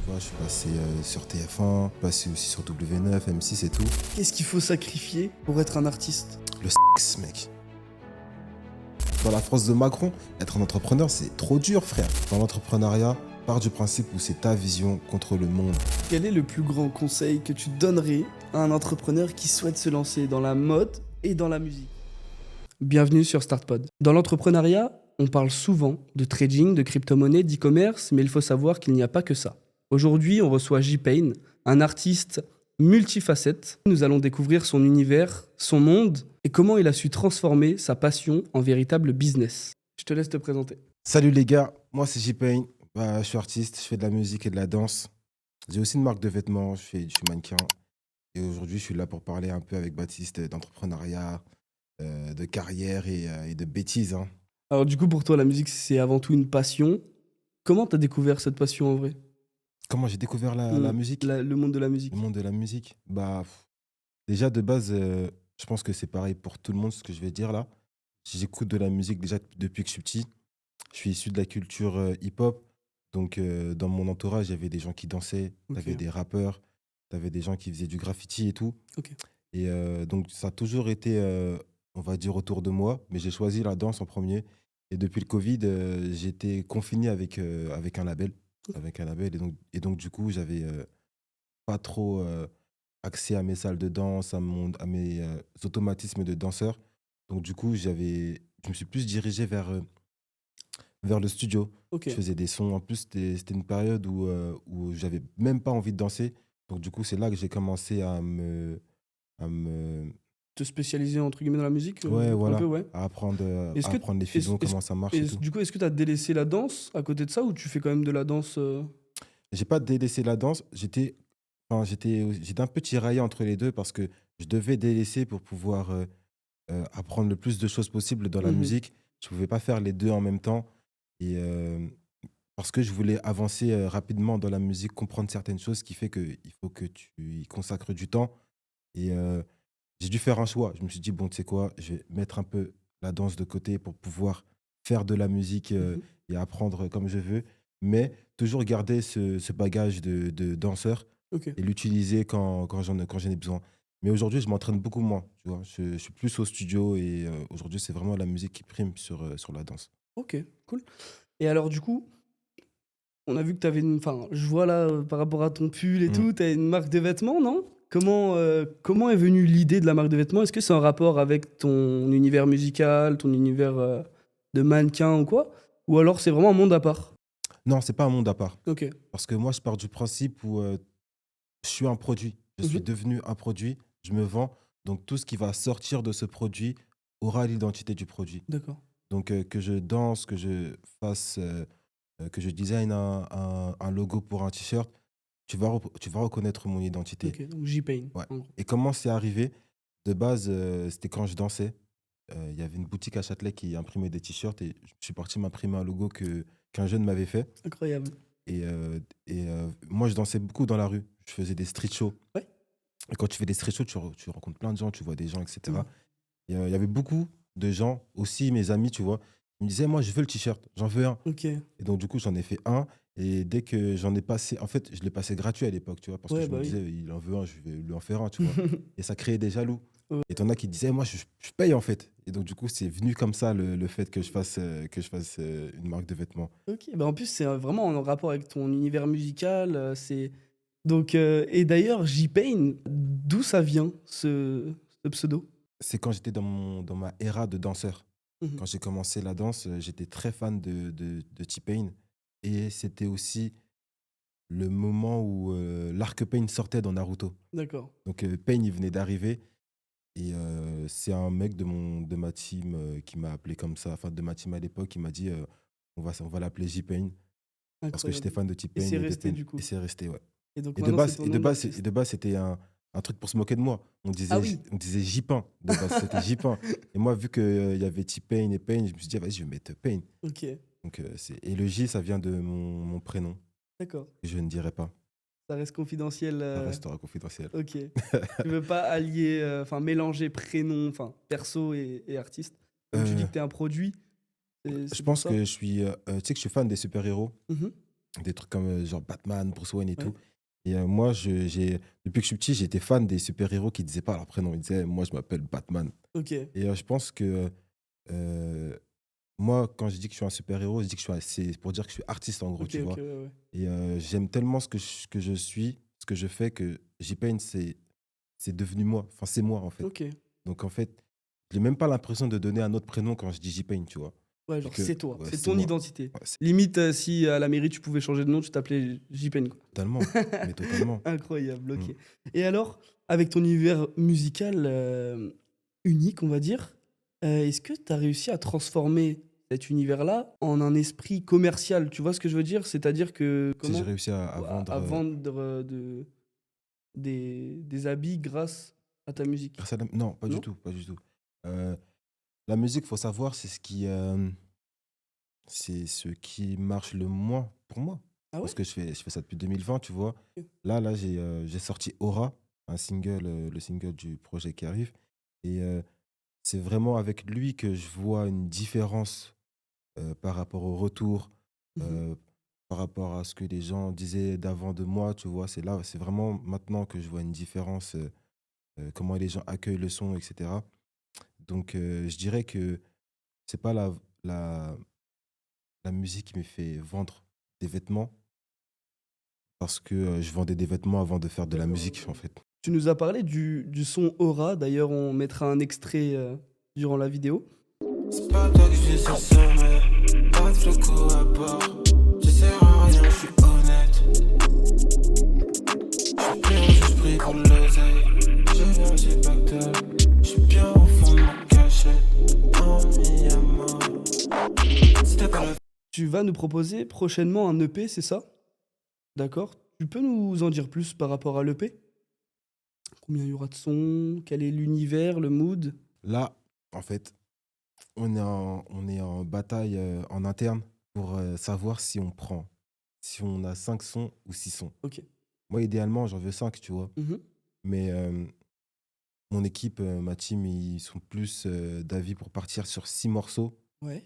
vois, je suis passé sur TF1, passé aussi sur W9, M6 et tout. Qu'est-ce qu'il faut sacrifier pour être un artiste? Le sexe, mec. Dans la France de Macron, être un entrepreneur, c'est trop dur, frère. Dans l'entrepreneuriat, part du principe où c'est ta vision contre le monde. Quel est le plus grand conseil que tu donnerais à un entrepreneur qui souhaite se lancer dans la mode et dans la musique? Bienvenue sur StartPod. Dans l'entrepreneuriat, on parle souvent de trading, de crypto-monnaie, d'e-commerce, mais il faut savoir qu'il n'y a pas que ça. Aujourd'hui, on reçoit J-Pain, un artiste multifacette. Nous allons découvrir son univers, son monde et comment il a su transformer sa passion en véritable business. Je te laisse te présenter. Salut les gars, moi c'est J-Pain. Je suis artiste, je fais de la musique et de la danse. J'ai aussi une marque de vêtements, je suis mannequin. Et aujourd'hui, je suis là pour parler un peu avec Baptiste d'entrepreneuriat, de carrière et de bêtises, hein. Alors du coup, pour toi, la musique, c'est avant tout une passion. Comment t'as découvert cette passion en vrai? Comment j'ai découvert la musique, Le monde de la le musique. monde de la musique? Déjà de base, je pense que c'est pareil pour tout le monde ce que je vais dire là. J'écoute de la musique déjà depuis que je suis petit. Je suis issu de la culture hip-hop. Donc dans mon entourage, il y avait des gens qui dansaient, Ok. t'avais des rappeurs, t'avais des gens qui faisaient du graffiti et tout. Ok. Et donc ça a toujours été, on va dire, autour de moi. Mais j'ai choisi la danse en premier. Et depuis le Covid, j'ai été confiné avec un label. Avec un label. Et donc du coup, j'avais pas trop accès à mes salles de danse, à mes automatismes de danseur. Donc du coup, je me suis plus dirigé vers le studio. Ok. Je faisais des sons. En plus, c'était une période où j'avais même pas envie de danser. Donc du coup, c'est là que j'ai commencé à me Te spécialiser entre guillemets dans la musique, ouais, un peu, voilà, ouais. à apprendre les est-ce, fusions, est-ce- comment ça marche et tout. du coup, est-ce que tu as délaissé la danse à côté de ça ou tu fais quand même de la danse J'ai pas délaissé la danse. J'étais un peu tiraillé entre les deux parce que je devais délaisser pour pouvoir apprendre le plus de choses possibles dans la Mhm. musique. Je pouvais pas faire les deux en même temps. Et parce que je voulais avancer rapidement dans la musique, comprendre certaines choses, ce qui fait qu'il faut que tu y consacres du temps. Et j'ai dû faire un choix. Je me suis dit, bon, tu sais quoi, je vais mettre un peu la danse de côté pour pouvoir faire de la musique Mhm. et apprendre comme je veux, mais toujours garder ce bagage de danseur Ok. et l'utiliser quand j'en ai besoin. Mais aujourd'hui, je m'entraîne beaucoup moins, tu vois. Je suis plus au studio et aujourd'hui, c'est vraiment la musique qui prime sur la danse. Ok, cool. Et alors du coup, on a vu que tu avais une... Enfin, je vois là, par rapport à ton pull et Mm. tout, tu as une marque de vêtements, non? Comment est venue l'idée de la marque de vêtements? Est-ce que c'est en rapport avec ton univers musical, ton univers de mannequin ou quoi? Ou alors c'est vraiment un monde à part? Non, c'est pas un monde à part. Ok. Parce que moi, je pars du principe où je suis un produit. Je suis Mhm. devenu un produit, je me vends. Donc, tout ce qui va sortir de ce produit aura l'identité du produit. D'accord. Donc, que je danse, que je fasse, que je design un logo pour un t-shirt, tu vas reconnaître mon identité. Ok, donc J-Pain, Ouais. en gros. Et comment c'est arrivé? De base, c'était quand je dansais. Il y avait une boutique à Châtelet qui imprimait des t-shirts et je suis parti m'imprimer un logo qu'un jeune m'avait fait. Incroyable. Et moi, je dansais beaucoup dans la rue. Je faisais des street shows. Ouais. Et quand tu fais des street shows, tu rencontres plein de gens, tu vois des gens, Mm. etc. Et il y avait beaucoup de gens, aussi mes amis, tu vois, qui me disaient, moi, je veux le t-shirt, j'en veux un. Ok. Et donc, du coup, j'en ai fait un. Et dès que j'en ai passé, en fait, je l'ai passé gratuit à l'époque, tu vois, parce que Ouais, je me bah oui. disais, il en veut un, je vais lui en faire un, tu vois. Et ça créait des jaloux. Ouais. Et t'en as qui disaient, moi, je paye, en fait. Et donc, du coup, c'est venu comme ça, le fait que je fasse une marque de vêtements. Ok, bah en plus c'est vraiment en rapport avec ton univers musical. C'est donc et d'ailleurs J-Pain, d'où ça vient ce pseudo? C'est quand j'étais dans ma era de danseur. Mhm. Quand j'ai commencé la danse, j'étais très fan de T-Pain. Et c'était aussi le moment où l'arc Pain sortait dans Naruto. D'accord. Donc Pain, il venait d'arriver. Et c'est un mec de ma team qui m'a appelé comme ça, enfin de ma team à l'époque, qui m'a dit on va l'appeler J-Pain parce que j'étais Incroyable. fan de Et T-Pain c'est et de resté Pain. du coup. Et c'est resté, ouais. Et donc Et de maintenant c'est base, ton et de nom base, et d'artiste. de base c'était un truc pour se moquer de moi. Ah oui. On disait J-Pain de base, c'était J-Pain. Et moi, vu qu'il y avait T-Pain et Pain, je me suis dit, ah, vas-y, je vais mettre Pain. Ok. Donc, et le J, ça vient de mon prénom, D'accord. que je ne dirai pas. Ça reste confidentiel. Ça restera confidentiel. Ok. Tu veux pas allier, enfin mélanger prénom, enfin perso et artiste. Comme tu dis Euh, que t'es un produit, je c'est pour pense ça. que tu sais que je suis fan des super-héros. Mhm. des trucs comme genre Batman, Bruce Wayne et Ouais. tout. Et moi, depuis que je suis petit, j'étais fan des super-héros qui disaient pas leur prénom. Ils disaient, moi, je m'appelle Batman. OK. Et je pense que euh, moi, quand je dis que je suis un super-héros, je dis que c'est pour dire que je suis artiste en gros, OK, tu OK, vois. ouais, ouais. Et j'aime tellement ce que je suis, ce que je fais, que J-Pain, c'est devenu moi. Enfin, c'est moi, en fait. OK. Donc, en fait, j'ai même pas l'impression de donner un autre prénom quand je dis J-Pain, tu vois. Ouais, Vu genre que, c'est toi, ouais, c'est c'est ton moi. identité. Ouais, Limite, si à la mairie tu pouvais changer de nom, tu t'appelais J-Pen, quoi. totalement. Mais totalement. Incroyable, Mm. OK. Et alors, avec ton univers musical, unique, on va dire, est-ce que tu as réussi à transformer cet univers-là en un esprit commercial? Tu vois ce que je veux dire? C'est-à-dire que Si j'ai comment? réussi à À vendre vendre, des habits grâce à ta musique, grâce à non, pas du non? tout, pas du tout. Euh, la musique, faut savoir, c'est ce qui marche le moins pour moi. Ah Parce ouais? que je fais ça depuis 2020, tu vois. OK. Là, j'ai sorti Aura, un single, le single du projet qui arrive. Et c'est vraiment avec lui que je vois une différence par rapport au retour, Mmh. euh, par rapport à ce que les gens disaient d'avant de moi, tu vois. C'est vraiment maintenant que je vois une différence, comment les gens accueillent le son, etc. Donc, je dirais que c'est pas la, la musique qui me fait vendre des vêtements, parce que je vendais des vêtements avant de faire de la D'accord, ouais, musique, ouais, en ouais. fait. Tu nous as parlé du son Aura, d'ailleurs on mettra un extrait, durant la vidéo. C'est pas toi que je vais sur sommet, pas de flocos à bord. Je sers à rien, je suis honnête. Je suis bien, juste pris pour l'oseille. Je viens du pactole, je suis bien au fond de ma cachette. Un mi à mort. C'était pas la Tu vas nous proposer prochainement un EP, c'est ça? D'accord. Tu peux nous en dire plus par rapport à l'EP? Combien il y aura de sons? Quel est l'univers, le mood? Là, en fait, on est en bataille en interne pour savoir si on a 5 sons ou 6 sons. OK. Moi, idéalement, j'en veux 5, tu vois. Mmh. Mais mon équipe, ma team, ils sont plus d'avis pour partir sur 6 morceaux, Ouais.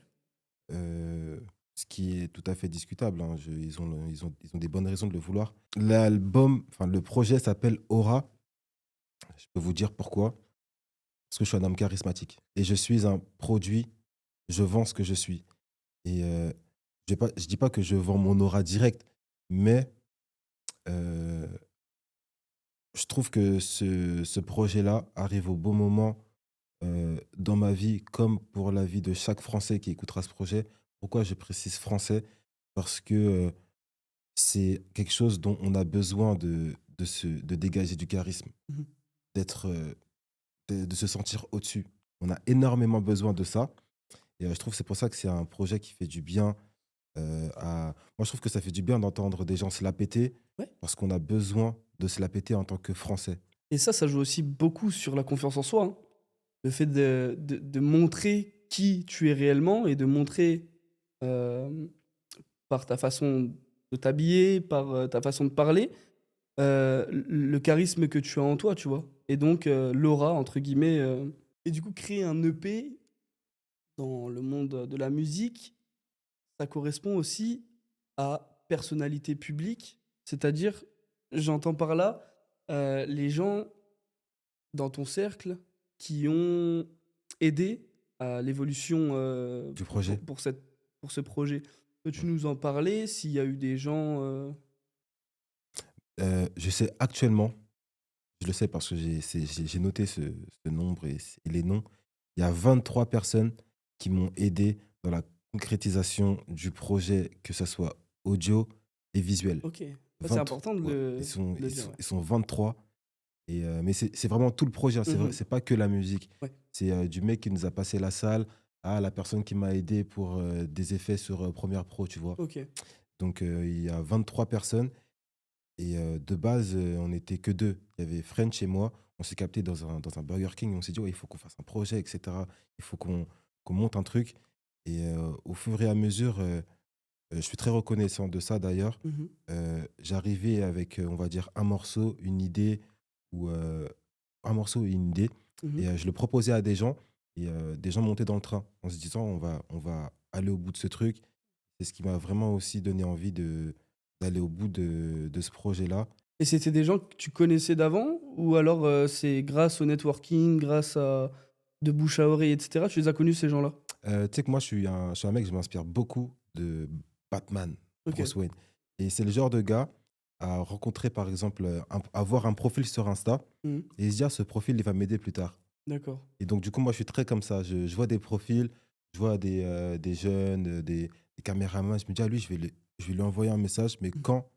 euh, ce qui est tout à fait discutable, hein. Ils ont des bonnes raisons de le vouloir. L'album, enfin, le projet s'appelle Aura. Je peux vous dire pourquoi. Parce que je suis un homme charismatique. Et je suis un produit, je vends ce que je suis. Et je dis pas que je vends mon aura direct, mais euh, je trouve que ce projet-là arrive au bon moment dans ma vie, comme pour la vie de chaque Français qui écoutera ce projet. Pourquoi je précise français? Parce que c'est quelque chose dont on a besoin de dégager du charisme, Mmh. d'être, de se sentir au-dessus. On a énormément besoin de ça. Et je trouve que c'est pour ça que c'est un projet qui fait du bien. Moi, je trouve que ça fait du bien d'entendre des gens se la péter, Ouais. parce qu'on a besoin de se la péter en tant que Français. Et ça joue aussi beaucoup sur la confiance en soi, hein. Le fait de montrer qui tu es réellement et de montrer, hem, par ta façon de t'habiller, par, ta façon de parler, le charisme que tu as en toi, tu vois? Et donc, «l'aura» entre guillemets, et du coup créer un EP dans le monde de la musique, ça correspond aussi à personnalité publique. C'est-à-dire, j'entends par là, les gens dans ton cercle qui ont aidé à l'évolution, Du projet. pour ce projet. Peux-tu Mm. nous en parler? S'il y a eu des gens, Je sais actuellement, je le sais parce que j'ai noté ce nombre et les noms. Il y a 23 personnes qui m'ont aidé dans la concrétisation du projet, que ce soit audio et visuel. OK. Ça, c'est 23, important de ouais, le dire, ouais. ils sont 23. Et mais c'est vraiment tout le projet, hein. Mmh. C'est pas que la musique. Ouais. C'est du mec qui nous a passé la salle à la personne qui m'a aidé pour des effets sur Premiere Pro, tu vois. OK. Donc il y a 23 personnes. Et de base, on n'était que deux. Il y avait French et moi. On s'est capté dans un Burger King. Et on s'est dit, ouais, il faut qu'on fasse un projet, etc. Il faut qu'on monte un truc. Et au fur et à mesure, je suis très reconnaissant de ça d'ailleurs. Mmh. J'arrivais avec, on va dire, un morceau, une idée, ou un morceau et une idée. Mmh. Et je le proposais à des gens. Et des gens montaient dans le train en se disant, on va aller au bout de ce truc. C'est ce qui m'a vraiment aussi donné envie d'aller au bout de ce projet-là. Et c'était des gens que tu connaissais d'avant ou alors c'est grâce au networking, grâce à de bouche à oreille, etc. Tu les as connus ces gens-là? Tu sais que moi, je suis un mec, je m'inspire beaucoup de Batman, Ok. Bruce Wayne. Et c'est le genre de gars à rencontrer, par exemple, avoir un profil sur Insta Mhm. et se dire, ce profil, il va m'aider plus tard. D'accord. Et donc, du coup, moi, je suis très comme ça. Je vois des profils, je vois des jeunes, des caméramans. Je me dis, ah, lui, je vais lui envoyer un message, mais Mhm. quand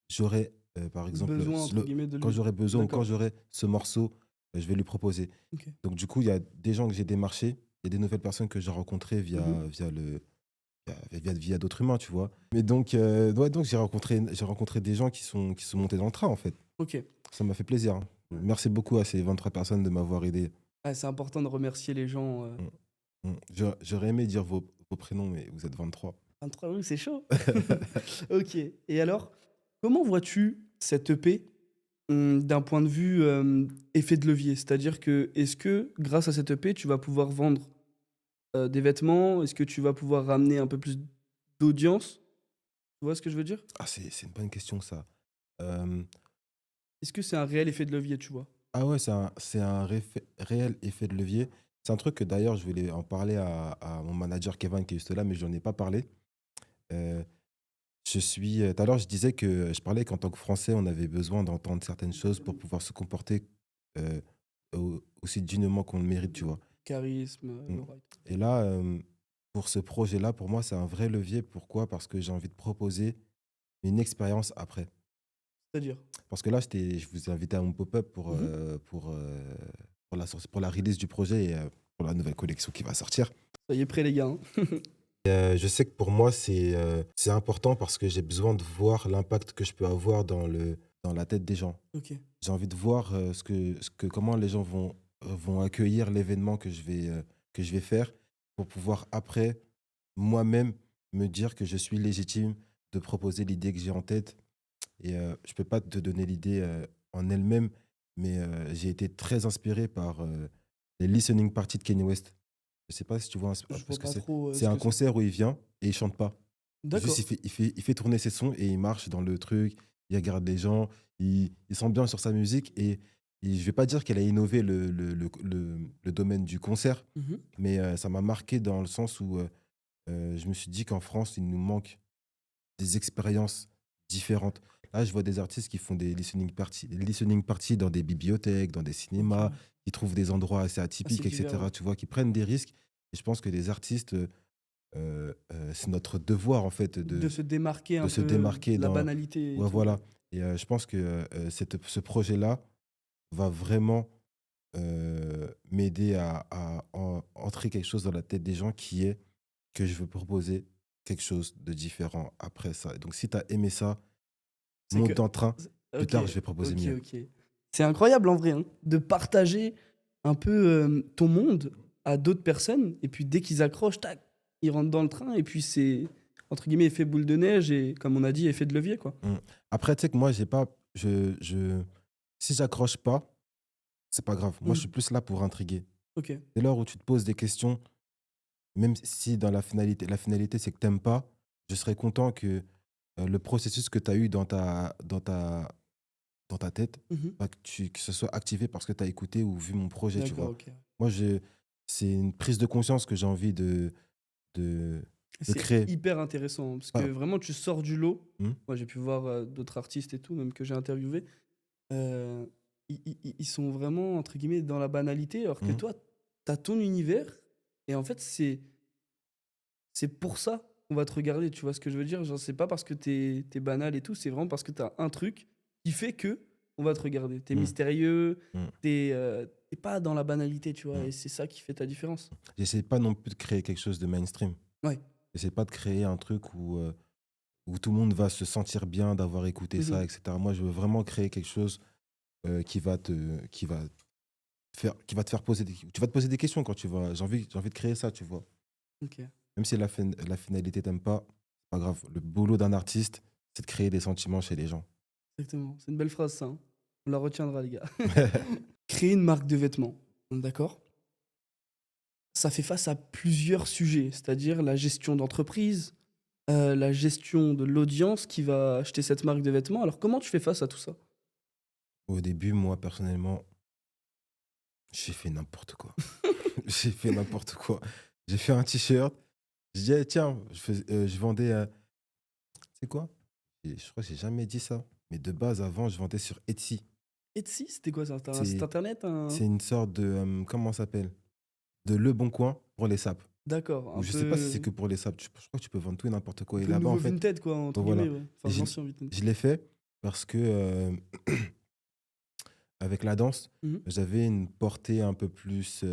j'aurai, par exemple, Besoin entre guillemets de quand lui. j'aurai besoin ou quand D'accord. j'aurai ce morceau, je vais lui proposer. Ok. Donc, du coup, il y a des gens que j'ai démarchés, il y a des nouvelles personnes que j'ai rencontrées Mhm. via d'autres humains, tu vois. Mais donc, ouais, donc j'ai rencontré des gens qui sont montés dans le train, en fait. Ok. Ça m'a fait plaisir, hein. Merci beaucoup à ces 23 personnes de m'avoir aidé. Ah, c'est important de remercier les gens. J'aurais aimé dire vos prénoms, mais vous êtes 23. 23, oui, c'est chaud. Ok. Et alors, comment vois-tu cette EP d'un point de vue effet de levier? C'est-à-dire que, est-ce que grâce à cette EP, tu vas pouvoir vendre des vêtements? Est-ce que tu vas pouvoir ramener un peu plus d'audience? Tu vois ce que je veux dire? Ah, c'est une bonne question, ça. Euh, Est-ce que c'est un réel effet de levier, tu vois? ah ouais, c'est un réel effet de levier. C'est un truc que d'ailleurs, je voulais en parler à mon manager Kevin qui est juste là, mais je n'en ai pas parlé. Euh, tout à l'heure, je disais que je parlais qu'en tant que Français, on avait besoin d'entendre certaines choses pour pouvoir se comporter euh, aussi dignement qu'on le mérite, tu vois. Charisme, Mm. aura et tout. Et là, pour ce projet-là, pour moi, c'est un vrai levier. Pourquoi? Parce que j'ai envie de proposer une expérience après. C'est-à-dire? Parce que là, je vous ai invité à mon pop-up Mhm. pour la release du projet et pour la nouvelle collection qui va sortir. Soyez prêts, les gars, hein. Je sais que pour moi, c'est important parce que j'ai besoin de voir l'impact que je peux avoir dans la tête des gens. Ok. J'ai envie de voir comment les gens vont accueillir l'événement que je vais faire pour pouvoir après, moi-même, me dire que je suis légitime de proposer l'idée que j'ai en tête. Et je peux pas te donner l'idée en elle-même, mais j'ai été très inspiré par les listening parties de Kanye West. Je sais pas si tu vois, Je parce vois que pas c'est trop c'est ce un que c'est. concert où il vient et il chante pas. Juste, il D'accord. fait, il fait, il fait tourner ses sons et il marche dans le truc, il regarde les gens, il sent bien sur sa musique. Et je vais pas dire qu'elle a innové le domaine du concert, Mhm. mais ça m'a marqué dans le sens où je me suis dit qu'en France, il nous manque des expériences différentes. Là, je vois des artistes qui font des listening parties dans des bibliothèques, dans des Ok, cinémas, ouais. qui trouvent des endroits assez Assez atypiques, divers, ouais. etc. Tu vois, qui prennent des risques. Et je pense que les artistes, c'est notre devoir, en fait, De se démarquer de un se peu démarquer de la dans. banalité et Ouais, tout. voilà. Et je pense que ce projet-là va vraiment m'aider à entrer quelque chose dans la tête des gens qui est que je veux proposer quelque chose de différent après ça. Et donc, si tu as aimé ça, C'est monte que. dans le train. Plus Ok, tard, je vais proposer ok, mieux. ok. C'est incroyable en vrai, hein, de partager un peu ton monde à d'autres personnes. Et puis dès qu'ils accrochent, tac, ils rentrent dans le train. Et puis c'est, entre guillemets, effet boule de neige et, comme on a dit, effet de levier, quoi. Mm. Après, tu sais que moi, j'ai pas. Si j'accroche pas, c'est pas grave. Moi, je Mm. suis plus là pour intriguer. Ok, Dès lors où tu te poses des questions, même si dans la finalité, c'est que t'aimes pas, je serais content que le processus que tu as eu dans ta tête, mhm. bah, que ce soit activé parce que tu as écouté ou vu mon projet, tu D'accord, vois. ok. Moi, c'est une prise de conscience que j'ai envie de, de C'est créer. hyper intéressant, hein, parce que Pas- vraiment, tu sors du lot. Hmm. Moi, j'ai pu voir d'autres artistes et tout, même que j'ai interviewé. euh, ils sont vraiment, entre guillemets, dans la banalité, alors que Hmm. toi, tu as ton univers. Et en fait, c'est pour ça qu'on va te regarder, tu vois ce que je veux dire? Genre, c'est pas parce que t'es banal et tout, c'est vraiment parce que t'as un truc qui fait que on va te regarder. T'es Hmm. mystérieux, Hmm. t'es pas dans la banalité, tu vois, Hmm. et c'est ça qui fait ta différence. J'essaie pas non plus de créer quelque chose de mainstream. Ouais. J'essaie pas de créer un truc où tout le monde va se sentir bien d'avoir écouté Mhm. ça, etc. Moi, je veux vraiment créer quelque chose qui va te faire poser tu vas te poser des questions quand tu vas. J'ai envie de créer ça, tu vois. Ok, Même si la finalité t'aime pas, c'est pas grave. Le boulot d'un artiste, c'est de créer des sentiments chez les gens. exactement. C'est une belle phrase, ça, hein. On la retiendra, les gars. Créer une marque de vêtements, d'accord? Ça fait face à plusieurs sujets, c'est-à-dire la gestion d'entreprise, la gestion de l'audience qui va acheter cette marque de vêtements. Alors, comment tu fais face à tout ça? Au début, moi, personnellement, j'ai fait n'importe quoi. J'ai fait n'importe quoi. J'ai fait un t-shirt. Je dis, tiens, je vendais. C'est quoi? Je crois que j'ai jamais dit ça. Mais de base, avant, je vendais sur Etsy. Etsy, c'était quoi ça? C'était un site C'est internet? c'est une sorte de. Comment ça s'appelle? De Le Bon Coin pour les sapes. D'accord, Ou un je sais pas si c'est peu, que pour les sapes. Je crois que tu peux vendre tout et n'importe quoi. un Et peu le là-bas, en nouveau fait, Vinted, quoi, entre bon, guillemets, voilà. ouais. Et Enfin, l'ancien Vinted. je l'ai fait parce que avec la danse, Mhm. j'avais une portée un peu plus,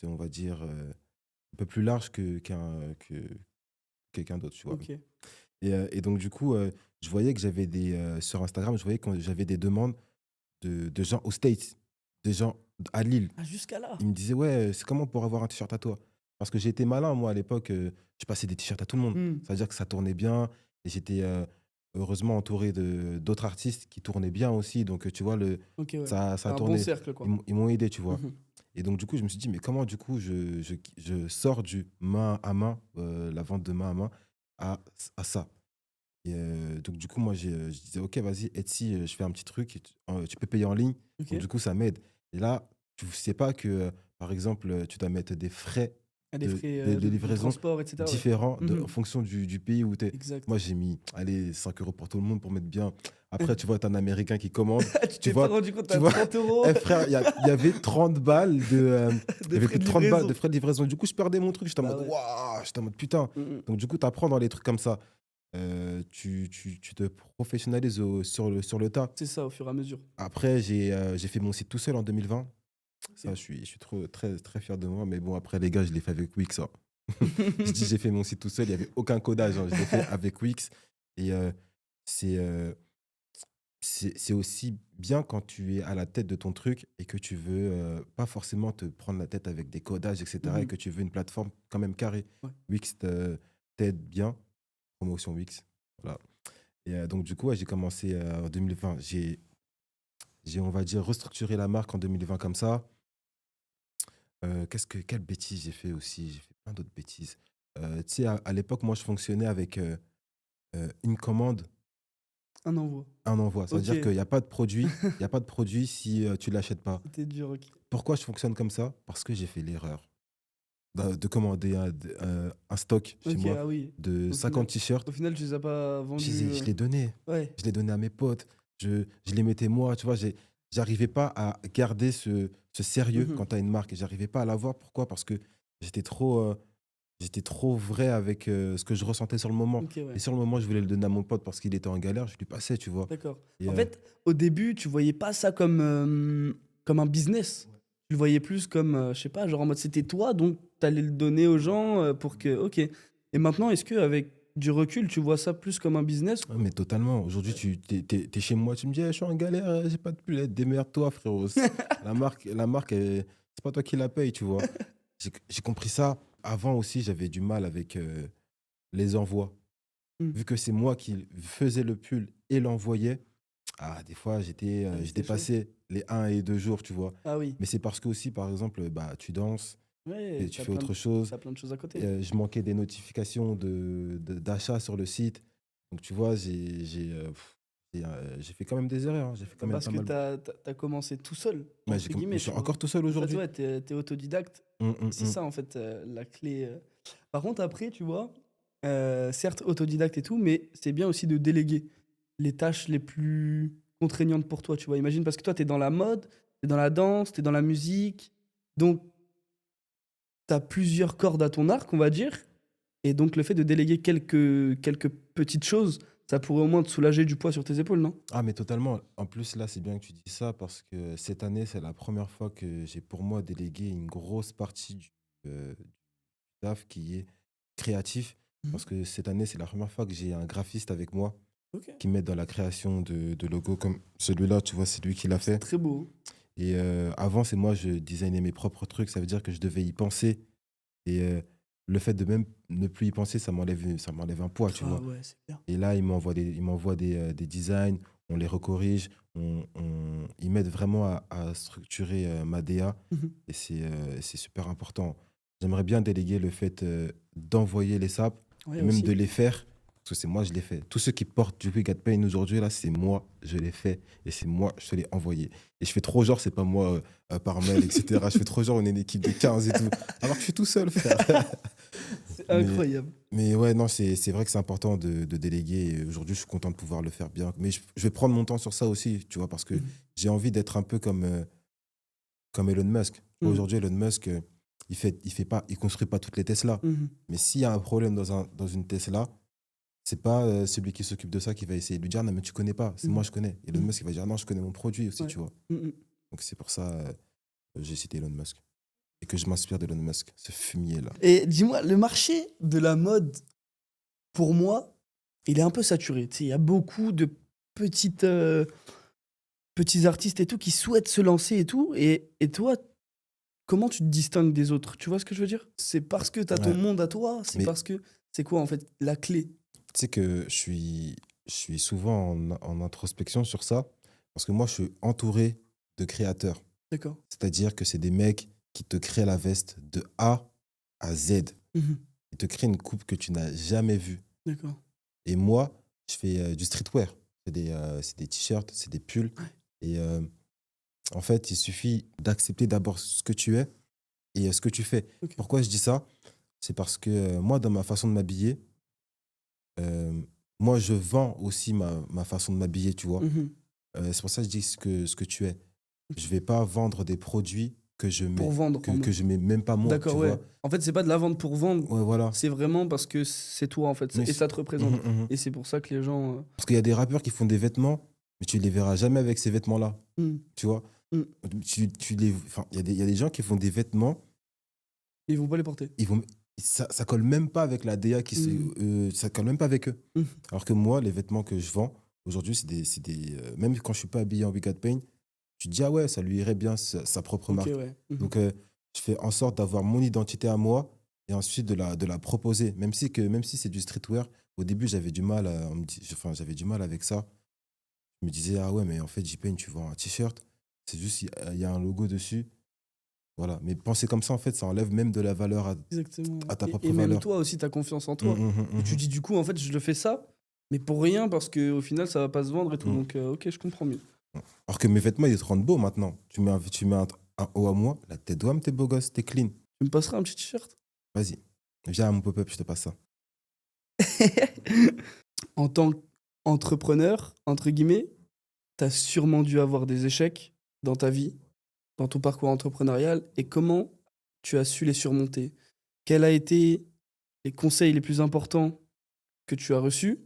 on va dire, un peu plus large que quelqu'un d'autre, tu vois. Ok. Et donc, du coup, je voyais que j'avais sur Instagram, je voyais que j'avais des demandes de gens aux States, des gens à Lille. Ah, jusqu'à là? Ils me disaient, ouais, c'est comment pour avoir un t-shirt à toi? Parce que j'ai été malin, moi, à l'époque, je passais des t-shirts à tout le monde. Hmm. Ça veut dire que ça tournait bien. Et j'étais heureusement entouré d'autres artistes qui tournaient bien aussi. Donc, tu vois, Ok, ouais. ça C'est un bon tournait. cercle, quoi. Ils m'ont aidé, tu vois. Mhm. Et donc, du coup, je me suis dit, mais comment, du coup, je sors du main à main, la vente de main à main, à ça? Et donc, du coup, moi, je disais, OK, vas-y, Etsy, je fais un petit truc, et tu peux payer en ligne. Ok. Donc, du coup, ça m'aide. Et là, tu ne sais pas que, par exemple, tu dois mettre des frais Ah, des frais de de livraison transport, etc. Ouais. différents en Mhm. fonction du pays où tu es. Exact. Moi, j'ai mis, allez, 5 euros pour tout le monde pour mettre bien. Après, tu vois, tu as un Américain qui commande. Tu Tu t'es pas vois, rendu compte, tu t'as vois, 30 euros eh, frère, il y avait 30 balles il y de avait frais plus de de 30 balles livraison. de frais de livraison. Du coup, je perdais mon truc. J'étais en Bah mode, ouais. waouh, j'étais en mode, putain. Mhm. Donc, du coup, tu apprends dans les trucs comme ça. Tu te professionnalises sur le tas. C'est ça, au fur et à mesure. Après, j'ai fait mon site tout seul en 2020. Ça, Ok. je suis très, très fier de moi. Mais bon, après, les gars, je l'ai fait avec Wix, hein. Je dis, j'ai fait mon site tout seul. Il n'y avait aucun codage, hein. Je l'ai fait avec Wix. Et c'est euh, c'est aussi bien quand tu es à la tête de ton truc et que tu veux pas forcément te prendre la tête avec des codages, etc. Et Mhm. que tu veux une plateforme quand même carrée. Ouais. Wix t'aide bien. Promotion Wix. Voilà. Et donc, du coup, ouais, j'ai commencé en 2020. On va dire, restructuré la marque en 2020 comme ça. Quelle bêtise j'ai fait aussi? J'ai fait plein d'autres bêtises. Tu sais, à l'époque, moi, je fonctionnais avec une commande, Un envoi. un envoi. Ça veut Ok. dire qu'il n'y a pas de produit. Il n'y a pas de produit si tu ne l'achètes pas. C'était dur, ok. Pourquoi je fonctionne comme ça? Parce que j'ai fait l'erreur de commander un stock chez Ok, moi ah oui. de Au 50 final, t-shirts. au final, tu les as pas vendus. Je les donnais. Ouais. Je les donnais à mes potes. Je les mettais moi. Tu vois, j'arrivais pas à garder ce sérieux Mhm. quand tu as une marque. Et j'arrivais pas à l'avoir. Pourquoi? Parce que j'étais trop vrai avec ce que je ressentais sur le moment. Ok, Et ouais. sur le moment, je voulais le donner à mon pote parce qu'il était en galère. Je lui passais, tu vois. D'accord. Et En fait, au début, tu voyais pas ça comme un business. Tu le voyais plus comme, je sais pas, genre en mode c'était toi, donc tu allais le donner aux gens pour que. Ok. Et maintenant, est-ce que avec du recul, tu vois ça plus comme un business? ouais, mais totalement. Aujourd'hui, t'es chez moi, tu me dis, eh, je suis en galère, j'ai pas de pull. Démerde-toi, frérot. La marque, c'est pas toi qui la paye, tu vois. J'ai compris ça. Avant aussi, j'avais du mal avec les envois. Hmm. Vu que c'est moi qui faisais le pull et l'envoyais, des fois, j'étais Ah, je c'était chaud. dépassais les 1 et 2 jours, tu vois. Ah oui. Mais c'est parce que aussi, par exemple, bah, tu danses Ouais, et tu fais autre chose. t'as plein de choses à côté. Je manquais des notifications d'achat sur le site. Donc, tu vois, j'ai fait quand même des erreurs, hein. J'ai fait quand même Parce pas que mal. t'as commencé tout seul, Ouais, entre guillemets, je suis tu vois. encore tout seul En fait, aujourd'hui. ouais, t'es autodidacte. C'est ça, en fait, la clé. Par contre, après, tu vois, certes, autodidacte et tout, mais c'est bien aussi de déléguer les tâches les plus contraignantes pour toi, tu vois. Imagine, parce que toi, t'es dans la mode, t'es dans la danse, t'es dans la musique. Donc, t'as plusieurs cordes à ton arc, on va dire. Et donc, le fait de déléguer quelques petites choses, ça pourrait au moins te soulager du poids sur tes épaules, non? Ah, mais totalement. En plus, là, c'est bien que tu dis ça parce que cette année, c'est la première fois que j'ai pour moi délégué une grosse partie du taf qui est créatif. Mhm. Parce que cette année, c'est la première fois que j'ai un graphiste avec moi Ok. qui m'aide dans la création de logos comme celui-là, tu vois, c'est lui qui l'a C'est fait. très beau. Et avant, c'est moi, je designais mes propres trucs. Ça veut dire que je devais y penser. Et le fait de même ne plus y penser, ça m'enlève un poids, tu Ah vois. ouais, c'est clair. Et là, il m'envoie des designs, on les recorrige, ils m'aident vraiment à structurer ma DA. Mhm. Et c'est super important. J'aimerais bien déléguer le fait d'envoyer les SAP. Ouais, et même aussi. de les faire, parce que c'est moi, je les fais. Tous ceux qui portent du We Got Pain aujourd'hui, là, c'est moi, je les fais, et c'est moi, je te l'ai envoyé. Et je fais trop genre, c'est pas moi par mail, etc. Je fais trop genre, on est une équipe de 15 et tout, alors que je suis tout seul, frère. C'est Mais, incroyable. mais ouais, non, c'est vrai que c'est important de déléguer. Et aujourd'hui, je suis content de pouvoir le faire bien. Mais je vais prendre mon temps sur ça aussi, tu vois, parce que Mhm. j'ai envie d'être un peu comme Elon Musk. Tu vois, Mhm. aujourd'hui, Elon Musk, il construit pas toutes les Tesla. Mhm. Mais s'il y a un problème dans une Tesla, c'est pas celui qui s'occupe de ça qui va essayer de lui dire non, mais tu connais pas, c'est moi, Mhm. je connais. Elon Mhm. Musk, il va dire non, je connais mon produit aussi, Ouais. tu vois. Mhm. Donc c'est pour ça j'ai cité Elon Musk. Et que je m'inspire d'Elon Musk, ce fumier-là. Et dis-moi, le marché de la mode, pour moi, il est un peu saturé. Tu sais, il y a beaucoup de petites, petits artistes et tout qui souhaitent se lancer et tout. Et toi, comment tu te distingues des autres? Tu vois ce que je veux dire? C'est parce que tu as ton Ouais. monde à toi? C'est Mais parce que... C'est quoi, en fait, la clé? tu sais que je suis souvent en introspection sur ça, parce que moi, je suis entouré de créateurs. D'accord. C'est-à-dire que c'est des mecs qui te créent la veste de A à Z. Mhm. Ils te créent une coupe que tu n'as jamais vue. D'accord. Et moi, je fais du streetwear. C'est des t-shirts, c'est des pulls. Ouais. Et en fait, il suffit d'accepter d'abord ce que tu es et ce que tu fais. Ok. Pourquoi je dis ça? C'est parce que moi, dans ma façon de m'habiller, moi, je vends aussi ma façon de m'habiller, tu vois. Mhm. C'est pour ça que je dis ce que tu es. Ok. Je vais pas vendre des produits Pour vendre, en que mode. je mets même pas moi, D'accord, tu ouais. vois. En fait, c'est pas de la vente pour vendre. Ouais, voilà. C'est vraiment parce que c'est toi, en fait. Mais Et ça te représente. Mhm. Et c'est pour ça que les gens... Parce qu'il y a des rappeurs qui font des vêtements, mais tu les verras jamais avec ces vêtements-là, Mhm. tu vois. Mhm. Enfin, il y a des gens qui font des vêtements, Ils vont pas les porter. ils vont, ça colle même pas avec la DA ça colle même pas avec eux. Mhm. Alors que moi, les vêtements que je vends aujourd'hui, même quand je suis pas habillé en We Got Pain, tu te dis ah ouais, ça lui irait bien sa propre Ok, marque. ouais. Mhm. Donc je fais en sorte d'avoir mon identité à moi et ensuite de la proposer. Même si c'est du streetwear, au début j'avais du mal j'avais du mal avec ça. Je me disais ah ouais, mais en fait J-Pain, tu vends un t-shirt, c'est juste il y a un logo dessus. Voilà, mais penser comme ça, en fait, ça enlève même de la valeur Exactement. à ta propre Et même valeur. toi aussi, ta confiance en toi. Mhm, Et tu mhm, dis, du coup, en fait, je le fais ça, mais pour rien, parce qu'au final, ça va pas se vendre et tout. mhm. Donc, ok, je comprends mieux. Alors que mes vêtements, ils te rendent beau maintenant. Tu mets un haut à moi, là, t'es doué, t'es beau gosse, t'es clean. Tu me passeras un petit t-shirt? Vas-y, viens à mon pop-up, je te passe ça. En tant qu'entrepreneur, entre guillemets, tu as sûrement dû avoir des échecs dans ta vie, dans ton parcours entrepreneurial, et comment tu as su les surmonter? Quels a été les conseils les plus importants que tu as reçus?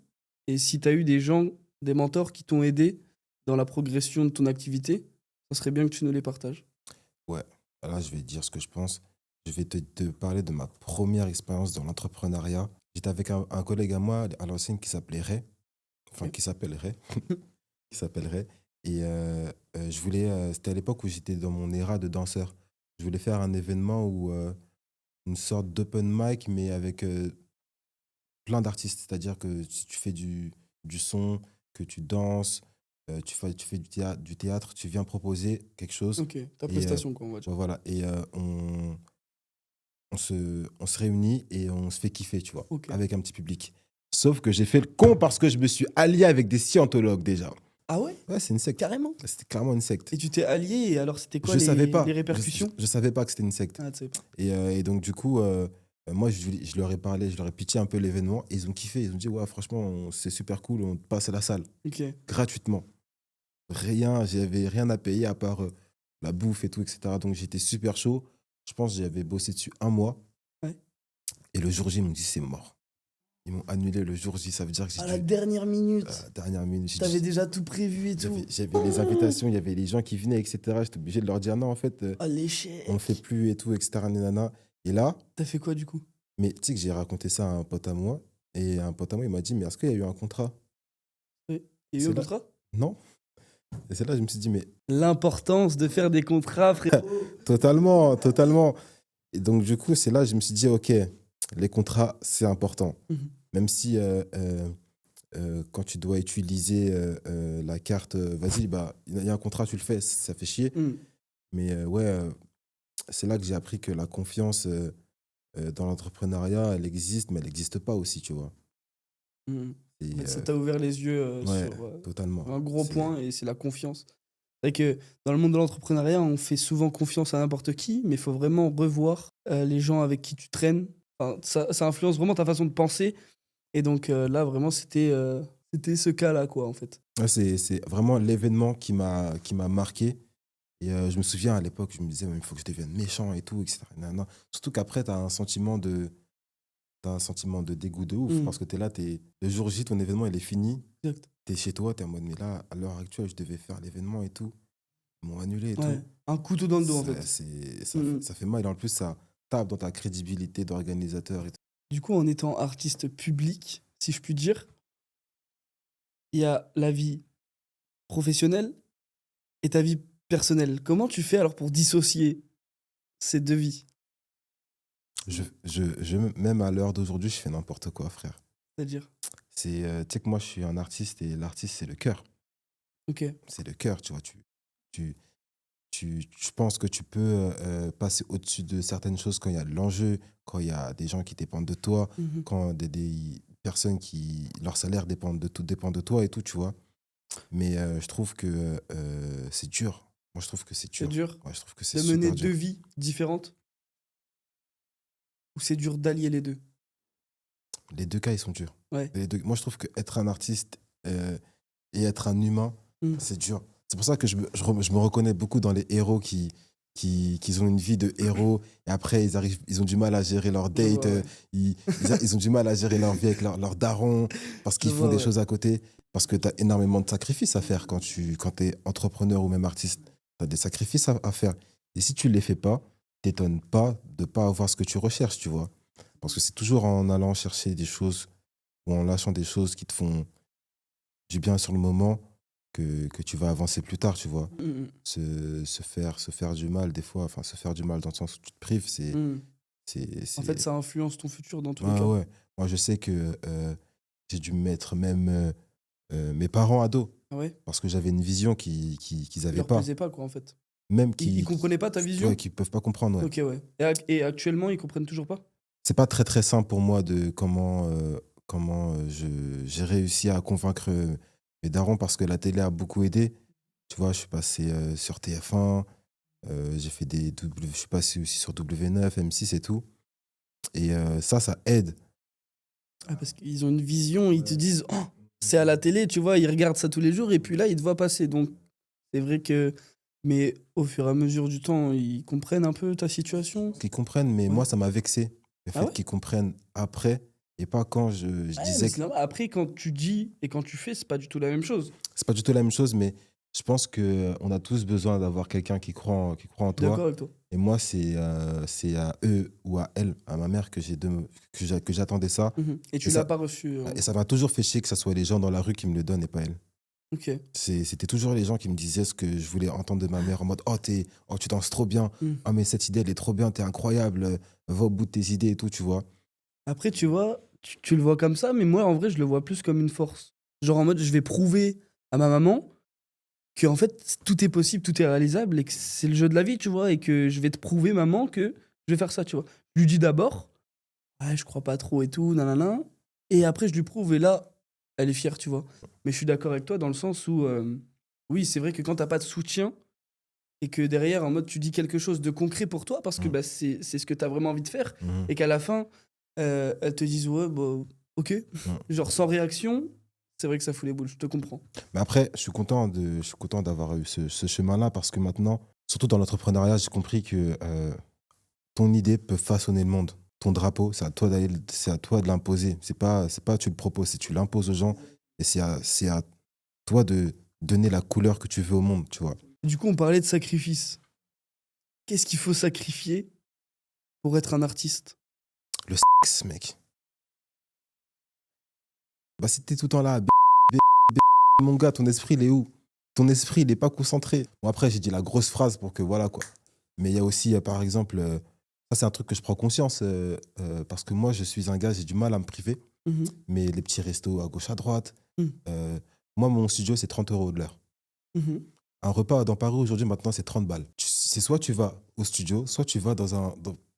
Et si tu as eu des gens, des mentors qui t'ont aidé dans la progression de ton activité, ça serait bien que tu nous les partages. Ouais, là, je vais te dire ce que je pense. Je vais te parler de ma première expérience dans l'entrepreneuriat. J'étais avec un collègue à moi à l'ancienne qui s'appelait Ray, enfin Ok. qui s'appelle Ray, qui s'appelle Ray. Et je voulais, c'était à l'époque où j'étais dans mon éra de danseur. Je voulais faire un événement où une sorte d'open mic, mais avec plein d'artistes. C'est-à-dire que si tu fais du son, que tu danses, tu fais du théâtre, tu viens proposer quelque chose. Ok, ta Et prestation, quoi, on va dire. ouais, voilà. Et on se réunit et on se fait kiffer, tu vois, Ok. avec un petit public. Sauf que j'ai fait le con parce que je me suis allié avec des scientologues déjà. Ah ouais? Ouais, c'est une secte. Carrément? C'était clairement une secte. Et tu t'es allié, et alors c'était quoi Je savais pas. les répercussions? Je savais pas que c'était une secte. Ah, tu sais pas. Et donc, du coup, moi, je leur ai parlé, je leur ai pitché un peu l'événement et ils ont kiffé. Ils ont dit, ouais, franchement, c'est super cool, on te passe à la salle Ok. gratuitement. J'avais rien à payer à part la bouffe et tout, etc. Donc, j'étais super chaud. Je pense que j'avais bossé dessus un mois. Ouais. Et le jour J, ils m'ont dit, c'est mort. Ils m'ont annulé le jour J. Ça veut dire que À la dernière minute, dernière minute. t'avais déjà tout prévu et tout. J'avais les invitations, il y avait les gens qui venaient, etc. J'étais obligé de leur dire, non, en fait, Ah, l'échec. on ne fait plus et tout, etc. Nanana. Et là, T'as fait quoi du coup? mais tu sais que j'ai raconté ça à un pote à moi. Et un pote à moi, il m'a dit, mais est-ce qu'il y a eu un contrat? Il y a eu C'est un là- contrat? Non. Et c'est là que je me suis dit, mais L'importance de faire des contrats, frérot. totalement, totalement. Et donc, du coup, c'est là que je me suis dit, OK, les contrats, c'est important. Mhm. Même si quand tu dois utiliser la carte, vas-y, bah, il y a un contrat, tu le fais, ça fait chier. Hmm. Mais ouais, c'est là que j'ai appris que la confiance, dans l'entrepreneuriat, elle existe, mais elle n'existe pas aussi, tu vois. Mhm. Et, En fait, ça t'a ouvert les yeux ouais, sur totalement. un gros C'est point et c'est la confiance. C'est vrai que dans le monde de l'entrepreneuriat, on fait souvent confiance à n'importe qui, mais il faut vraiment revoir les gens avec qui tu traînes. Enfin, ça influence vraiment ta façon de penser. Et donc là, vraiment, c'était ce cas-là, quoi, en fait. ouais, c'est vraiment l'événement qui m'a marqué. Et je me souviens à l'époque, je me disais, il faut que je devienne méchant et tout, etc. Nanana. Surtout qu'après, t'as un sentiment de dégoût de ouf Mhm. parce que t'es là, le jour J, ton événement, il est fini. Exact. T'es chez toi, t'es en mode, mais là, à l'heure actuelle, je devais faire l'événement et tout. Ils m'ont annulé et tout. Ouais. Un couteau dans le dos, en Ça, fait. ça, Mhm. ça fait mal. Et en plus, ça tape dans ta crédibilité d'organisateur et tout. Du coup, en étant artiste public, si je puis dire, il y a la vie professionnelle et ta vie personnelle. Comment tu fais alors pour dissocier ces deux vies? Même à l'heure d'aujourd'hui, je fais n'importe quoi, frère. C'est-à-dire? Tu sais que moi, je suis un artiste et l'artiste, c'est le cœur. Ok. C'est le cœur, tu vois. Tu, je pense que tu peux passer au-dessus de certaines choses quand il y a de l'enjeu, quand il y a des gens qui dépendent de toi, Mhm. quand des personnes leur salaire dépend de toi et tout, tu vois. Mais je trouve que c'est dur. Moi, je trouve que c'est C'est dur. dur Ouais, je trouve que c'est de mener super deux dur. vies différentes ou c'est dur d'allier les deux? Les deux cas, ils sont durs. Ouais. Moi, je trouve qu'être un artiste et être un humain, Mm. c'est dur. C'est pour ça que je me reconnais beaucoup dans les héros qui ont une vie de héros et après, ils ont du mal à gérer leur Je date, vois, ouais. ils ont du mal à gérer leur vie avec leur daron parce Je qu'ils font vois, des ouais. choses à côté. Parce que tu as énormément de sacrifices à faire quand tu es entrepreneur ou même artiste. Tu as des sacrifices à faire. Et si tu ne les fais pas, t'étonnes pas de ne pas avoir ce que tu recherches, tu vois. Parce que c'est toujours en allant chercher des choses ou en lâchant des choses qui te font du bien sur le moment que tu vas avancer plus tard, tu vois. Mm, Se faire du mal, des fois, enfin, se faire du mal dans le sens où tu te prives, mm, mm. c'est, En fait, c'est... ça influence ton futur dans tous les Ah cas. ouais. Moi, je sais que j'ai dû mettre même mes parents à dos Ah ouais? parce que j'avais une vision qu'ils Ça n'avaient leur pas. plaisait pas, quoi, en fait. Même Ils comprenaient pas ta ouais, vision? qui peuvent pas comprendre, ouais. Ok, ouais. Et actuellement, ils comprennent toujours pas? C'est pas très très simple pour moi de comment j'ai réussi à convaincre mes darons parce que la télé a beaucoup aidé. Tu vois, je suis passé sur TF1, j'ai fait je suis passé aussi sur W9, M6 et tout. Et ça aide. Ah, parce qu'ils ont une vision, ils te disent, oh, c'est à la télé, tu vois, ils regardent ça tous les jours et puis là, ils te voient passer. Donc, c'est vrai que. Mais au fur et à mesure du temps, ils comprennent un peu ta situation. Qu'ils comprennent, mais Ouais. moi, ça m'a vexé. Le Ah fait ouais? qu'ils comprennent après et pas quand je Ouais, mais disais c'est que normal. Après, quand tu dis et quand tu fais, c'est pas du tout la même chose. c'est pas du tout la même chose, mais je pense qu'on a tous besoin d'avoir quelqu'un qui croit en Je suis toi. d'accord avec toi. Et moi, c'est à eux ou à elle, à ma mère, que j'attendais ça. Mhm. Et Et tu l'as pas reçu. et ça m'a toujours fait chier que ce soit les gens dans la rue qui me le donnent et pas elle. Ok. C'était toujours les gens qui me disaient ce que je voulais entendre de ma mère en mode oh, tu danses trop bien. Mm. Oh, mais cette idée, elle est trop bien, t'es incroyable. Va au bout de tes idées et tout, tu vois. Après, tu vois, tu le vois comme ça, mais moi, en vrai, je le vois plus comme une force. Genre en mode, je vais prouver à ma maman que en fait, tout est possible, tout est réalisable et que c'est le jeu de la vie, tu vois, et que je vais te prouver, maman, que je vais faire ça, tu vois. Je lui dis d'abord, ouais, je crois pas trop et tout, nanana. Et après, je lui prouve et là, elle est fière, tu vois. Mais je suis d'accord avec toi dans le sens où, oui, c'est vrai que quand t'as pas de soutien et que derrière, en mode, tu dis quelque chose de concret pour toi parce que Mm. bah, c'est ce que t'as vraiment envie de faire Mhm. et qu'à la fin, elles te disent, ouais, bah, ok. Genre sans réaction, c'est vrai que ça fout les boules, je te comprends. Mais après, je suis content d'avoir eu ce chemin-là parce que maintenant, surtout dans l'entrepreneuriat, j'ai compris que ton idée peut façonner le monde. Ton drapeau, c'est à toi de l'imposer. C'est pas tu le proposes, c'est tu l'imposes aux gens et c'est à toi de donner la couleur que tu veux au monde, tu vois. Du coup, on parlait de sacrifice. Qu'est-ce qu'il faut sacrifier pour être un artiste? Le sexe, mec. Bah, si t'es tout le temps là, mon gars, ton esprit, il est où? Ton esprit, il est pas concentré. Bon, après, j'ai dit la grosse phrase pour que voilà, quoi. Mais il y a aussi, par exemple, ça, c'est un truc que je prends conscience parce que moi, je suis un gars, j'ai du mal à me priver. Mhm. Mais les petits restos à gauche, à droite, Mhm. moi, mon studio, c'est 30 € de l'heure. Mhm. Un repas dans Paris aujourd'hui, maintenant, c'est 30 balles. c'est soit tu vas au studio, soit tu vas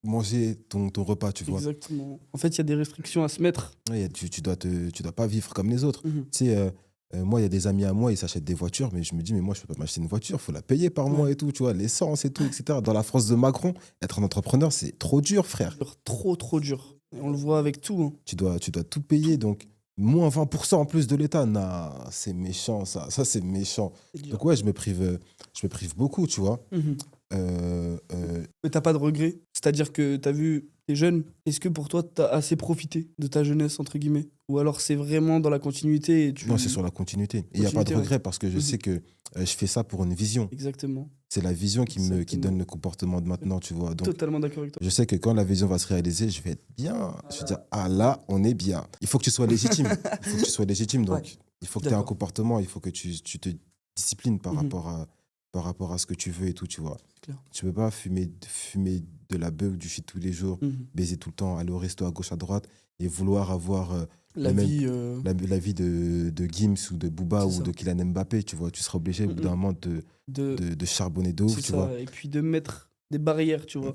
manger ton repas, tu vois. Exactement. En fait, il y a des restrictions à se mettre. Ouais, tu dois pas vivre comme les autres. Mhm. Tu sais, moi, il y a des amis à moi, ils s'achètent des voitures, mais je me dis, mais moi, je peux pas m'acheter une voiture, faut la payer par mois Ouais. et tout, tu vois, l'essence et tout, etc. Dans la France de Macron, être un entrepreneur, c'est trop dur, frère. Trop, trop dur. Et on le voit avec tout. Hein. Tu dois tout payer, donc moins 20% en plus de l'État, non, c'est méchant, ça c'est méchant. C'est dur. Donc ouais, je me prive beaucoup, tu vois. Mhm. Euh, Mais t'as pas de regrets. C'est-à-dire que t'as vu, t'es jeune. Est-ce que pour toi, t'as assez profité de ta jeunesse, entre guillemets? Ou alors c'est vraiment dans la continuité et tu... non, c'est sur la continuité. Et il n'y a pas de Continuité, ouais. regret parce que je Mhm. sais que je fais ça pour une vision. Exactement. C'est la vision qui Exactement. donne le comportement de maintenant, tu vois. Donc, Totalement d'accord avec toi. je sais que quand la vision va se réaliser, je vais être bien. Je vais dire, ah là, on est bien. Il faut que tu sois légitime. Il faut que tu sois légitime. Donc, Ouais. il faut que tu aies un D'accord. comportement. Il faut que tu te disciplines par, Mhm. par rapport à ce que tu veux et tout, tu vois. C'est clair. Tu peux pas fumer de la beuh ou du shit tous les jours, Mhm. baiser tout le temps, aller au resto à gauche, à droite et vouloir avoir La le même- vie... la vie de Gims ou de Booba C'est ou ça. de Kylian Mbappé, tu vois. Tu seras obligé au bout d'un moment de charbonner de ouf, C'est tu ça. vois. Et puis de mettre des barrières, tu vois.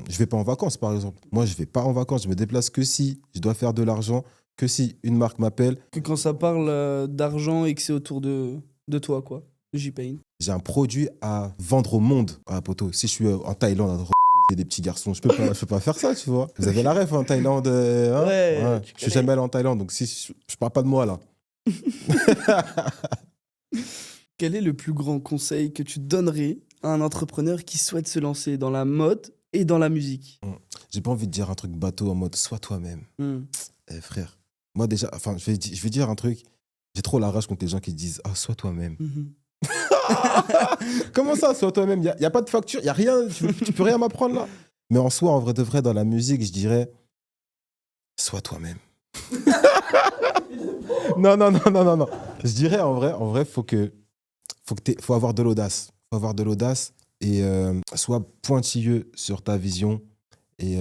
Je vais pas en vacances, par exemple. Moi, je vais pas en vacances. Je me déplace que si je dois faire de l'argent, que si une marque m'appelle. Que quand ça parle d'argent et que c'est autour de toi, quoi. De J-Pain. J'ai un produit à vendre au monde, à poteau. Si je suis en Thaïlande, en train de des petits garçons, je peux pas faire ça, tu vois. Vous avez la ref en Thaïlande. Hein Ouais, tu Je suis connais. jamais allé en Thaïlande, donc si je parle pas de moi là. Quel est le plus grand conseil que tu donnerais à un entrepreneur qui souhaite se lancer dans la mode et dans la musique? J'ai pas envie de dire un truc bateau en mode sois toi-même. Eh, frère, moi déjà, enfin, je vais dire un truc. J'ai trop la rage contre les gens qui disent ah, sois toi-même. Mhm. Comment ça, sois toi-même? Il y a pas de facture, il y a rien, tu peux rien m'apprendre là. Mais en soi, en vrai de vrai, dans la musique, je dirais sois toi-même. Non. Je dirais en vrai, faut avoir de l'audace. Faut avoir de l'audace et sois pointilleux sur ta vision. Et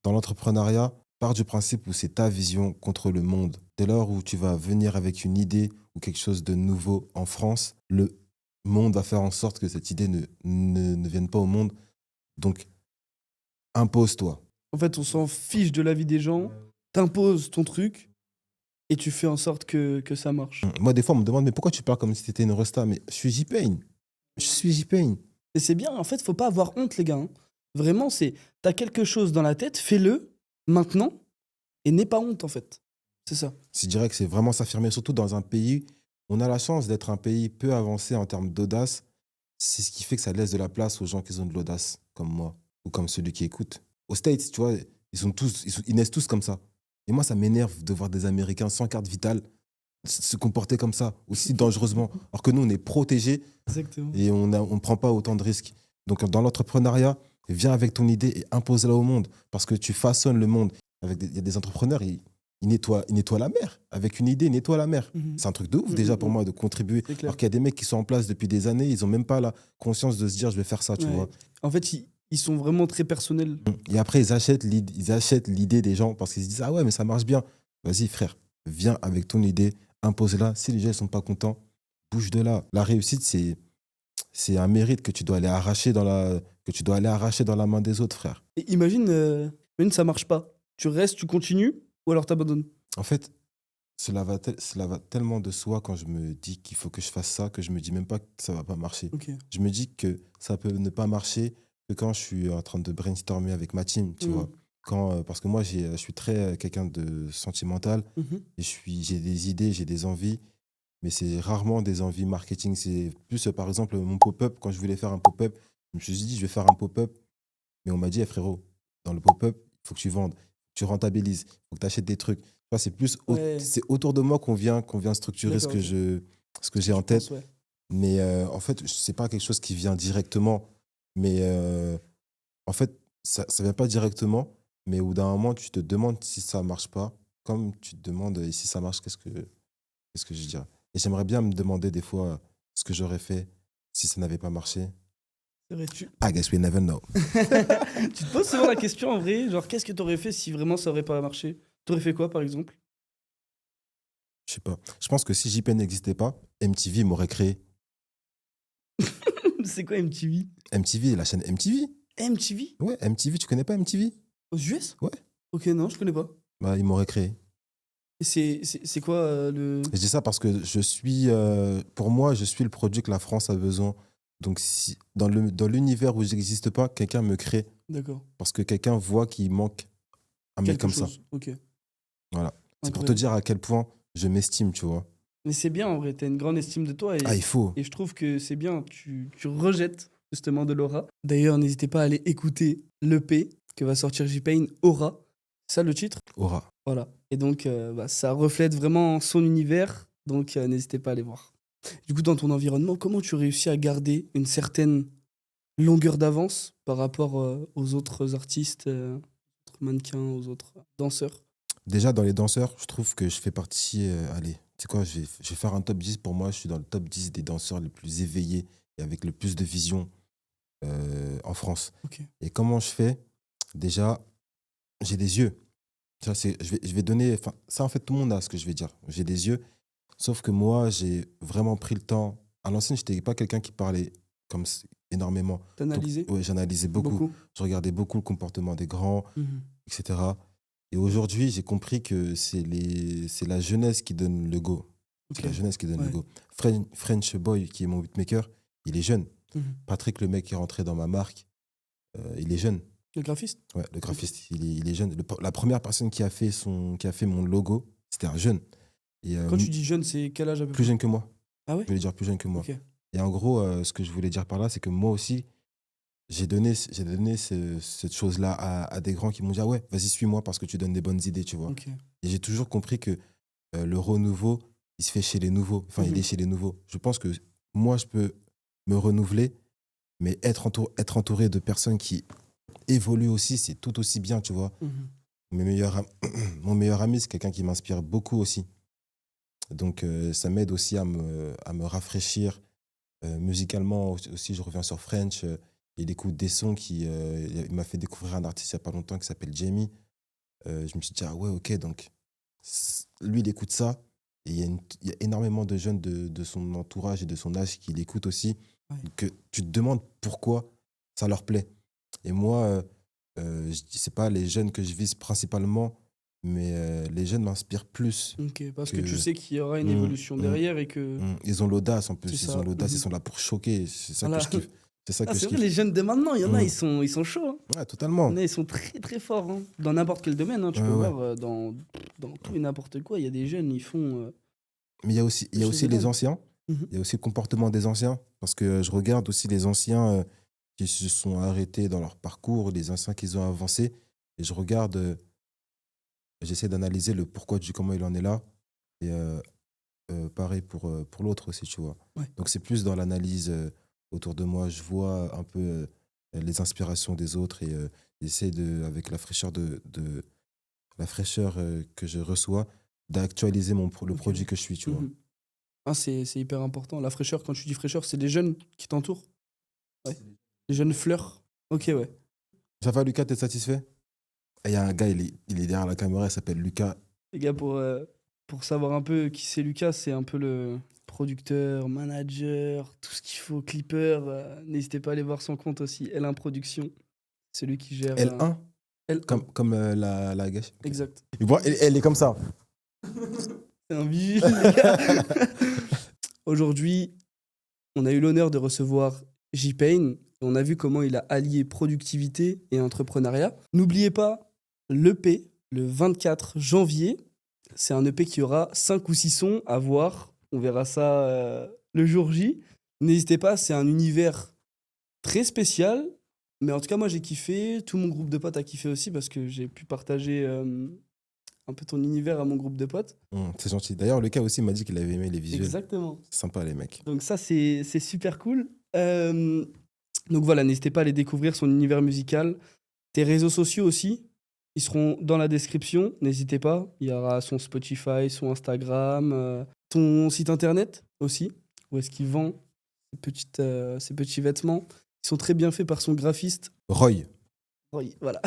dans l'entrepreneuriat, pars du principe où c'est ta vision contre le monde. Dès lors où tu vas venir avec une idée ou quelque chose de nouveau en France, le monde va faire en sorte que cette idée ne vienne pas au monde. Donc, impose-toi. En fait, on s'en fiche de la vie des gens, t'imposes ton truc et tu fais en sorte que ça marche. Moi, des fois, on me demande, mais pourquoi tu parles comme si tu étais une resta? Mais je suis J-Pain. Je suis J-Pain. Et c'est bien, en fait, faut pas avoir honte, les gars. Hein. Vraiment, t'as quelque chose dans la tête, fais-le maintenant et n'aie pas honte, en fait. C'est ça. Je dirais que c'est vraiment s'affirmer, surtout dans un pays. On a la chance d'être un pays peu avancé en termes d'audace. C'est ce qui fait que ça laisse de la place aux gens qui ont de l'audace, comme moi, ou comme celui qui écoute. Aux States, tu vois, ils naissent tous comme ça. Et moi, ça m'énerve de voir des Américains sans carte vitale se comporter comme ça, aussi dangereusement. Alors que nous, on est protégés Exactement. et on ne prend pas autant de risques. Donc, dans l'entrepreneuriat, viens avec ton idée et impose-la au monde. Parce que tu façonnes le monde. Il y a des entrepreneurs, ils nettoient la mer. Avec une idée, ils nettoient la mer. Mhm. C'est un truc de ouf, déjà, pour moi, de contribuer. C'est clair. Alors qu'il y a des mecs qui sont en place depuis des années, ils n'ont même pas la conscience de se dire, je vais faire ça, tu Ouais. vois. En fait, ils sont vraiment très personnels. Et après, ils achètent l'idée des gens parce qu'ils se disent, ah ouais, mais ça marche bien. Vas-y, frère, viens avec ton idée, impose-la. Si les gens ne sont pas contents, bouge de là. La réussite, c'est un mérite que tu dois aller arracher dans la main des autres, frère. Et imagine, ça marche pas. Tu restes, tu continues ou alors t'abandonnes. En fait, cela va tellement de soi quand je me dis qu'il faut que je fasse ça que je me dis même pas que ça va pas marcher. Ok. Je me dis que ça peut ne pas marcher que quand je suis en train de brainstormer avec ma team, tu vois. Parce que moi, je suis très quelqu'un de sentimental. Mhm. Et j'ai des idées, j'ai des envies, mais c'est rarement des envies marketing. C'est plus, par exemple, mon pop-up. Quand je voulais faire un pop-up, je me suis dit, je vais faire un pop-up. Mais on m'a dit, frérot, dans le pop-up, il faut que tu vendes, tu rentabilises, il faut que tu achètes des trucs. C'est plus c'est autour de moi qu'on vient structurer ce que j'ai en tête. Pense, ouais. Mais en fait, c'est pas quelque chose qui vient directement. Mais en fait, ça ne vient pas directement. Mais au bout d'un moment, tu te demandes si ça marche pas. Comme tu te demandes et si ça marche, qu'est-ce que je dirais. Et j'aimerais bien me demander des fois ce que j'aurais fait si ça n'avait pas marché. C'est vrai, I guess we never know. tu te poses souvent la question en vrai, genre qu'est-ce que t'aurais fait si vraiment ça aurait pas marché? T'aurais fait quoi par exemple? Je sais pas. Je pense que si JP n'existait pas, MTV m'aurait créé. C'est quoi MTV? MTV, la chaîne MTV. MTV? Ouais, MTV, tu connais pas MTV? Aux US? Ouais. Ok, non, je connais pas. Bah, ils m'auraient créé. Et c'est quoi le. Je dis ça parce que pour moi, je suis le produit que la France a besoin. Donc, si, dans l'univers où j'existe pas, quelqu'un me crée. D'accord. Parce que quelqu'un voit qu'il manque un mec Quelque comme ça. chose. Ok. Voilà. C'est pour te Incroyable. dire à quel point je m'estime, tu vois. Mais c'est bien en vrai, t'as une grande estime de toi et, Ah, il faut. et je trouve que c'est bien, tu rejettes justement de l'aura. D'ailleurs, n'hésitez pas à aller écouter l'EP que va sortir J-Pain, Aura. C'est ça le titre? Aura. Voilà. Et donc, ça reflète vraiment son univers, donc n'hésitez pas à aller voir. Du coup, dans ton environnement, comment tu réussis à garder une certaine longueur d'avance par rapport aux autres artistes, aux autres mannequins, aux autres danseurs? Déjà, dans les danseurs, je trouve que je fais partie. Allez, tu sais quoi, je vais faire un top 10. Pour moi, je suis dans le top 10 des danseurs les plus éveillés et avec le plus de vision en France. Ok. Et comment je fais? Déjà, j'ai des yeux. Ça, je vais donner. Enfin, ça, en fait, tout le monde a ce que je vais dire. J'ai des yeux. Sauf que moi, j'ai vraiment pris le temps. À l'ancienne, je n'étais pas quelqu'un qui parlait énormément. T'analyser Oui, j'analysais beaucoup. Je regardais beaucoup le comportement des grands, Mhm. etc. Et aujourd'hui, j'ai compris que c'est la jeunesse qui donne le go. C'est Ok. la jeunesse qui donne Ouais. le go. French Boy, qui est mon beatmaker, il est jeune. Mhm. Patrick, le mec qui est rentré dans ma marque, il est jeune. Le graphiste? Ouais, le graphiste, il est jeune. La première personne qui a fait mon logo, c'était un jeune. Et, Quand tu dis jeune, c'est quel âge à peu plus près? jeune que moi. Ah ouais? Je voulais dire plus jeune que moi. Ok. Et en gros, ce que je voulais dire par là, c'est que moi aussi, j'ai donné cette chose-là à des grands qui m'ont dit « Ah ouais, vas-y, suis-moi parce que tu donnes des bonnes idées, tu vois. Ok. » Et j'ai toujours compris que le renouveau, il se fait chez les nouveaux. Enfin, il Mhm. est chez les nouveaux. Je pense que moi, je peux me renouveler, mais être entouré de personnes qui évoluent aussi, c'est tout aussi bien, tu vois. Mhm. Mon meilleur ami, c'est quelqu'un qui m'inspire beaucoup aussi. Donc, ça m'aide aussi à me rafraîchir. Musicalement aussi, je reviens sur French. Il écoute des sons il m'a fait découvrir un artiste il n'y a pas longtemps qui s'appelle Jamie. Je me suis dit, ah ouais, ok, donc lui, il écoute ça. Et il y a énormément de jeunes de son entourage et de son âge qui l'écoutent aussi. Ouais. Que tu te demandes pourquoi ça leur plaît. Et moi, c'est pas les jeunes que je vise principalement, mais les jeunes m'inspirent plus. Ok, parce que Que- tu sais qu'il y aura une Mm, évolution mm. derrière et que. Ils ont l'audace en plus. C'est Ils ça. ont l'audace, Mhm. ils sont là pour choquer. C'est ça Voilà. que je kiffe. C'est ça Ah, que c'est je vrai, kiffe. les jeunes de maintenant, il y en a, Mm. ils sont chauds. Hein. Ouais, Il totalement. y en a, ils sont très très forts. Hein. Dans n'importe quel domaine, hein. Tu Ouais, peux ouais. voir dans tout et n'importe quoi, il y a des jeunes, ils font. Mais il y a aussi Des choses les énormes. anciens. Mhm. Il y a aussi le comportement des anciens. Parce que je regarde aussi les anciens qui se sont arrêtés dans leur parcours, les anciens qui ont avancé. Et je regarde, j'essaie d'analyser le pourquoi du comment il en est là. Et pareil pour l'autre aussi, tu vois. Ouais. Donc c'est plus dans l'analyse autour de moi. Je vois un peu les inspirations des autres et j'essaie avec la fraîcheur que je reçois, d'actualiser le Ok. produit que je suis, tu vois. Mhm. Ah, c'est hyper important. La fraîcheur, quand tu dis fraîcheur, c'est les jeunes qui t'entourent? Ouais. Les jeunes fleurs? Ok, ouais. Ça va, Lucas, t'es satisfait? Il y a un gars, il est derrière la caméra, il s'appelle Lucas. Les gars, pour savoir un peu qui c'est Lucas, c'est un peu le producteur, manager, tout ce qu'il faut, clipper. N'hésitez pas à aller voir son compte aussi, L1 Production. C'est lui qui gère. L1, L1. comme la gâche. Exact. Et bon, elle est comme ça. C'est un vigile, les gars. Aujourd'hui, on a eu l'honneur de recevoir J-Pain. On a vu comment il a allié productivité et entrepreneuriat. N'oubliez pas l'EP, le 24 janvier. C'est un EP qui aura 5 ou 6 sons à voir. On verra ça le jour J. N'hésitez pas, c'est un univers très spécial. Mais en tout cas, moi, j'ai kiffé. Tout mon groupe de potes a kiffé aussi parce que j'ai pu partager un peu ton univers à mon groupe de potes. C'est gentil. D'ailleurs, Lucas aussi m'a dit qu'il avait aimé les visuels. Exactement. C'est sympa, les mecs. Donc ça, c'est super cool. Donc voilà, n'hésitez pas à aller découvrir son univers musical. Tes réseaux sociaux aussi, ils seront dans la description. N'hésitez pas. Il y aura son Spotify, son Instagram, ton site internet aussi, où est-ce qu'il vend ses petits vêtements. Ils sont très bien faits par son graphiste. Roy. Oui, voilà.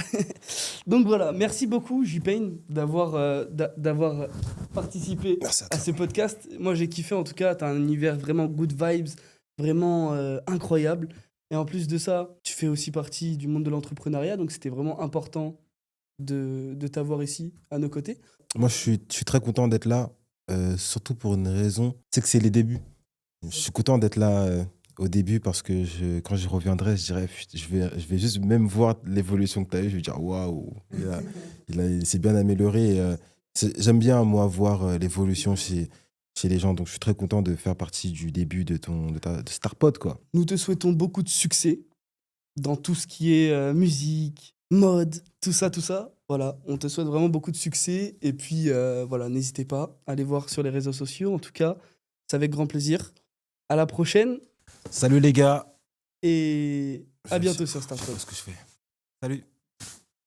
Donc voilà, merci beaucoup J-Pain d'avoir participé Merci à à toi. ce podcast. Moi j'ai kiffé en tout cas, t'as un univers vraiment good vibes, vraiment incroyable. Et en plus de ça, tu fais aussi partie du monde de l'entrepreneuriat, donc c'était vraiment important de t'avoir ici à nos côtés. Moi, je suis très content d'être là, surtout pour une raison, c'est que c'est les débuts. Je suis content d'être là au début parce que quand je reviendrai, je dirais, je vais juste même voir l'évolution que tu as eue. Je vais dire, waouh, il s'est bien amélioré. J'aime bien, moi, voir l'évolution chez les gens. Donc, je suis très content de faire partie du début de Starpod, quoi. Nous te souhaitons beaucoup de succès dans tout ce qui est musique, mode, tout ça, tout ça. Voilà, on te souhaite vraiment beaucoup de succès. Et puis, voilà, n'hésitez pas à aller voir sur les réseaux sociaux. En tout cas, c'est avec grand plaisir. À la prochaine Salut les gars. et à Je bientôt sais sur Startup. pas ce que je fais. Salut.